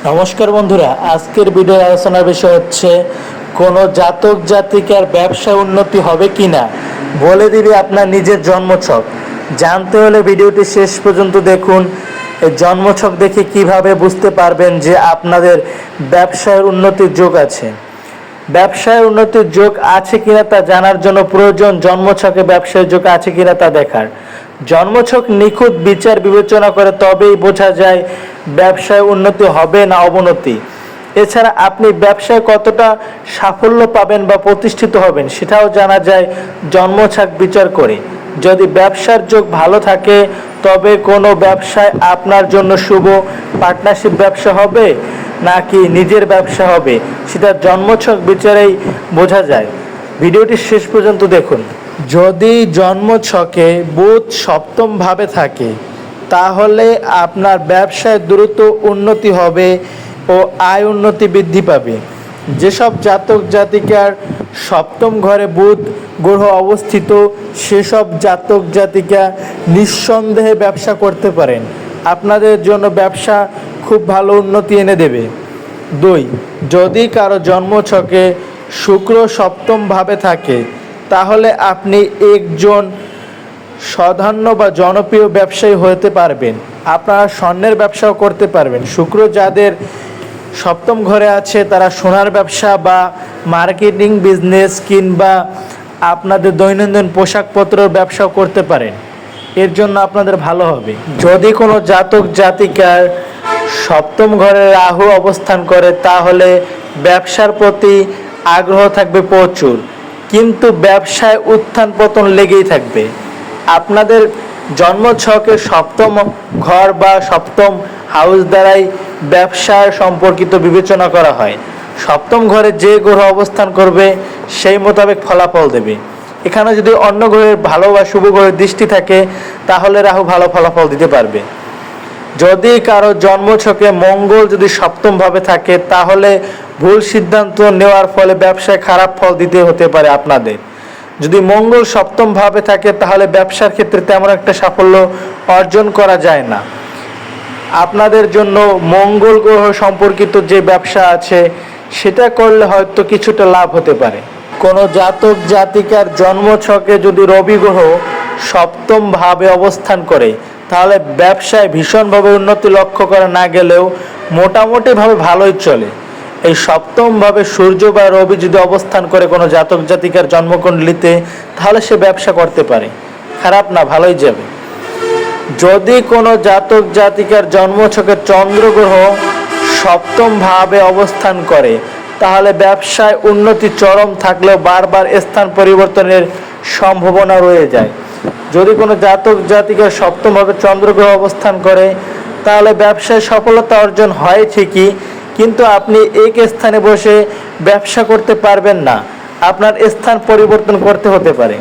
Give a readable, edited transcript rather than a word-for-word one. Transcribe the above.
নমস্কার বন্ধুরা, আজকের ভিডিও আলোচনার বিষয় হচ্ছে কোনো জাতক জাতিকার ব্যবসায় উন্নতি হবে কিনা বলে দিবে আপনার নিজের জন্মছক। জানতে হলে ভিডিওটি শেষ পর্যন্ত দেখুন। এই জন্মছক দেখে কিভাবে বুঝতে পারবেন যে আপনাদের ব্যবসায়ের উন্নতির যোগ আছে। ব্যবসায়ের উন্নতির যোগ আছে কিনা তা জানার জন্য প্রয়োজন জন্মছকে ব্যবসায়ের যোগ আছে কিনা তা দেখার। জন্মছক নিখুঁত বিচার বিবেচনা করে তবেই বোঝা যায় ব্যবসায় উন্নতি হবে না অবনতি। এছাড়া আপনি ব্যবসায় কতটা সাফল্য পাবেন বা প্রতিষ্ঠিত হবেন সেটাও জানা যায় জন্মছক বিচার করে। যদি ব্যবসার যোগ ভালো থাকে তবে কোনো ব্যবসায় আপনার জন্য শুভ পার্টনারশিপ ব্যবসা হবে নাকি নিজের ব্যবসা হবে সেটা জন্মছক বিচারেই বোঝা যায়। ভিডিওটি শেষ পর্যন্ত দেখুন। যদি জন্মছকে বুধ সপ্তম ভাবে থাকে তাহলে আপনার ব্যবসায় দ্রুত উন্নতি হবে ও আয় উন্নতি বৃদ্ধি পাবে। যেসব জাতক জাতিকার সপ্তম ঘরে বুধ গ্রহ অবস্থিত সেসব জাতক জাতিকা নিঃসন্দেহে ব্যবসা করতে পারেন। আপনাদের জন্য ব্যবসা খুব ভালো উন্নতি এনে দেবে। 2. যদি কারো জন্মছকে শুক্র সপ্তম ভাবে থাকে তাহলে আপনি একজন সাধারণ বা জনপ্রিয় ব্যবসায়ী হতে পারবেন। আপনারা স্বর্ণের ব্যবসাও করতে পারবেন। শুক্র যাদের সপ্তম ঘরে আছে তারা সোনার ব্যবসা বা মার্কেটিং বিজনেস কিংবা আপনাদের দৈনন্দিন পোশাকপত্রের ব্যবসাও করতে পারেন। এর জন্য আপনাদের ভালো হবে। যদি কোনো জাতক জাতিকার সপ্তম ঘরে রাহু অবস্থান করে তাহলে ব্যবসার প্রতি আগ্রহ থাকবে প্রচুর, কিন্তু ব্যবসায় উত্থান পতন লেগেই থাকবে। আপনাদের জন্মছকে সপ্তম ঘর বা সপ্তম হাউস দ্বারাই ব্যবসার সম্পর্কিত বিবেচনা করা হয়। সপ্তম ঘরে যে গ্রহ অবস্থান করবে সেই মোতাবেক ফলাফল দেবে। এখানে যদি অন্য গ্রহের ভালো বা শুভ গ্রহের দৃষ্টি থাকে তাহলে রাহু ভালো ফলাফল দিতে পারবে। যদি কারো জন্মছকে মঙ্গল যদি সপ্তম ভাবে থাকে তাহলে ভুল সিদ্ধান্ত নেওয়ার ফলে ব্যবসায় খারাপ ফল দিতে হতে পারে আপনাদের। যদি মঙ্গল সপ্তম ভাবে থাকে তাহলে ব্যবসার ক্ষেত্রে তেমন একটা সাফল্য অর্জন করা যায় না। আপনাদের জন্য মঙ্গল গ্রহ সম্পর্কিত যে ব্যবসা আছে সেটা করলে হয়তো কিছুটা লাভ হতে পারে। কোনো জাতক জাতিকার জন্মছকে যদি রবি গ্রহ সপ্তম ভাবে অবস্থান করে তাহলে ব্যবসায় ভীষণভাবে উন্নতি লক্ষ্য করা না গেলেও মোটামুটিভাবে ভালোই চলে। এই সপ্তমভাবে সূর্য বা রবি যদি অবস্থান করে কোনো জাতক জাতিকার জন্মকুণ্ডলিতে তাহলে সে ব্যবসা করতে পারে, খারাপ না, ভালোই যাবে। যদি কোনো জাতক জাতিকার জন্মছকে চন্দ্র গ্রহ সপ্তম ভাবে অবস্থান করে তাহলে ব্যবসায় উন্নতি চরম থাকলেও বারবার স্থান পরিবর্তনের সম্ভাবনা রয়ে যায়। যদি কোনো জাতক জাতিকার সপ্তমভাবে চন্দ্রগ্রহ অবস্থান করে তাহলে ব্যবসায় সফলতা অর্জন হয় ঠিকই, কিন্তু আপনি এক স্থানে বসে ব্যবসা করতে পারবেন না, আপনার স্থান পরিবর্তন করতে হতে পারে।